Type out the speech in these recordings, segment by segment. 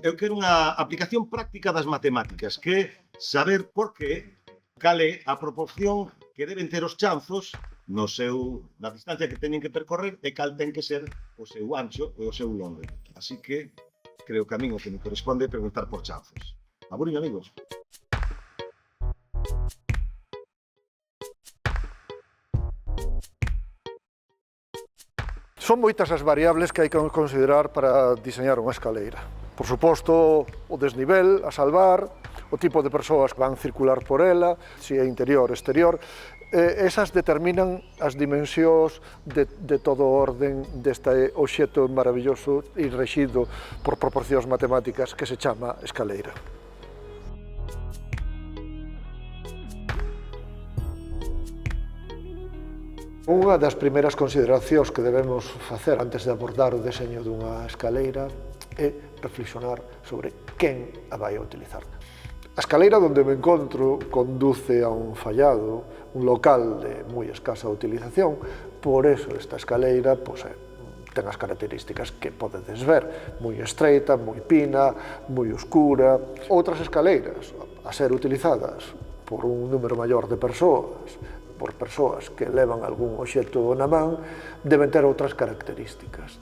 eu quero unha aplicación práctica das matemáticas, que é saber por que, cal é a proporción que deben ter os chanzos na distancia que teñen que percorrer e cal ten que ser o seu ancho e o seu longo. Así que creo que a min o que me corresponde é preguntar por chanzos. Aburiño, amigos. Son moitas as variables que hai que considerar para diseñar unha escaleira. Por suposto, o desnivel a salvar, o tipo de persoas que van circular por ela, se é interior ou exterior, esas determinan as dimensións de todo o orden deste obxecto maravilloso e rexido por proporcións matemáticas que se chama escaleira. Unha das primeiras consideracións que debemos facer antes de abordar o deseño dunha escaleira é reflexionar sobre quen a vai a utilizar. A escaleira onde me encontro conduce a un fallado, un local de moi escasa utilización, por eso esta escaleira ten as características que podedes ver, moi estreita, moi pina, moi oscura. Outras escaleiras, a ser utilizadas por un número maior de persoas, por persoas que levan algún obxecto na man, deben ter outras características.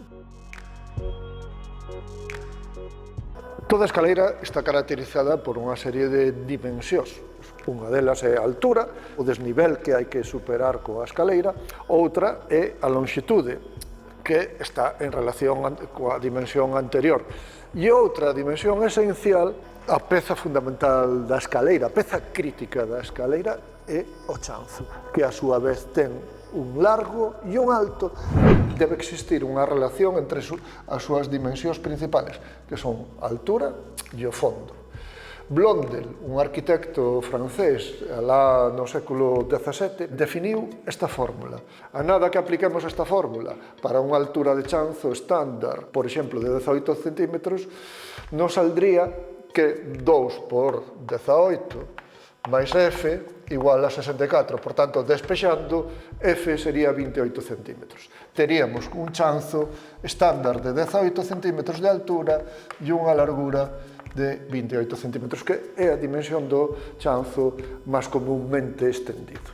Toda escaleira está caracterizada por unha serie de dimensións. Unha delas é a altura, o desnivel que hai que superar coa escaleira, outra é a longitude, que está en relación coa dimensión anterior. E outra dimensión esencial, a peza fundamental da escaleira, a peza crítica da escaleira, é o chanzo, que a súa vez ten un largo e un alto. Debe existir unha relación entre as súas dimensións principales, que son a altura e o fondo. Blondel, un arquitecto francés, alá no século XVII, definiu esta fórmula. A nada que apliquemos esta fórmula para unha altura de chanzo estándar, por exemplo, de 18 centímetros, nos saldría que 2 por 18 máis F igual a 64, por tanto, despexando, F sería 28 centímetros. Teríamos un chanzo estándar de 18 centímetros de altura e unha largura de 28 centímetros, que é a dimensión do chanzo máis comúnmente estendido.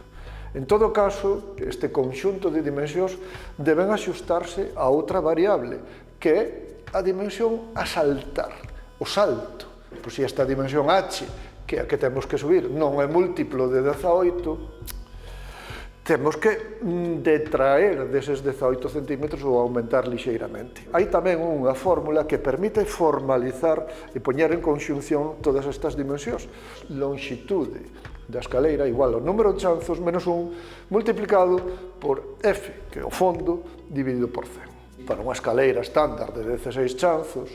En todo caso, este conxunto de dimensións deben axustarse a outra variable, que é a dimensión a saltar, o salto. Pois se esta dimensión h, que é a que temos que subir, non é múltiplo de 18, temos que detraer deses 18 centímetros ou aumentar lixeiramente. Hai tamén unha fórmula que permite formalizar e poñer en conxunción todas estas dimensións. Longitude da escaleira igual ao número de chanzos menos 1 multiplicado por F, que é o fondo, dividido por 100. Para unha escaleira estándar de 16 chanzos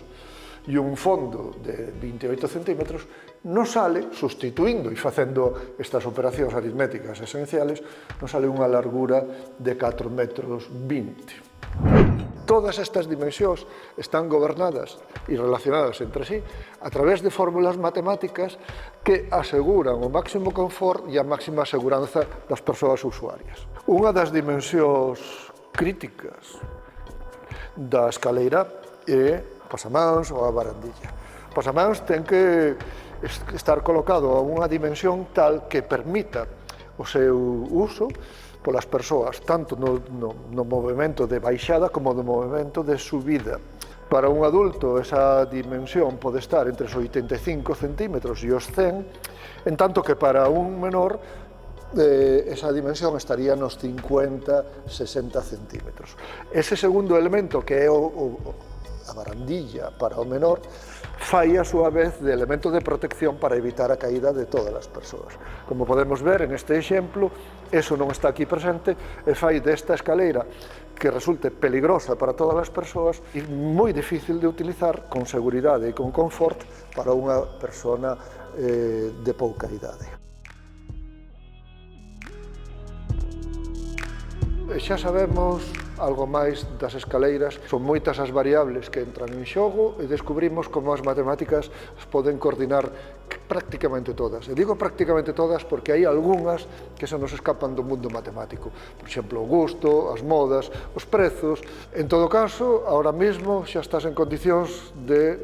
e un fondo de 28 centímetros, nos sale, sustituindo e facendo estas operacións aritméticas esenciales, nos sale unha largura de 4,20 metros. Todas estas dimensións están gobernadas e relacionadas entre sí a través de fórmulas matemáticas que aseguran o máximo confort e a máxima seguranza das persoas usuarias. Unha das dimensións críticas da escaleira é o pasamans ou a barandilla. O pasamans ten que estar colocado a unha dimensión tal que permita o seu uso polas persoas, tanto no movimento de baixada como no movimento de subida. Para un adulto esa dimensión pode estar entre os 85 centímetros e os 100, en tanto que para un menor esa dimensión estaría nos 50-60 centímetros. Ese segundo elemento, que é a barandilla para o menor, fai a súa vez de elemento de protección para evitar a caída de todas as persoas. Como podemos ver en este exemplo, eso non está aquí presente e fai desta escaleira que resulte peligrosa para todas as persoas e moi difícil de utilizar con seguridade e con confort para unha persona de pouca idade. Xa sabemos algo máis das escaleiras, son moitas as variables que entran en xogo e descubrimos como as matemáticas as poden coordinar prácticamente todas. E digo prácticamente todas porque hai algunhas que se nos escapan do mundo matemático. Por exemplo, o gusto, as modas, os prezos. En todo caso, ahora mesmo xa estás en condicións de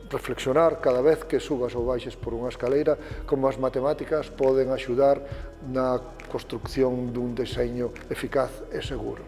reflexionar cada vez que subas ou baixes por unha escaleira como as matemáticas poden axudar na construcción dun deseño eficaz e seguro.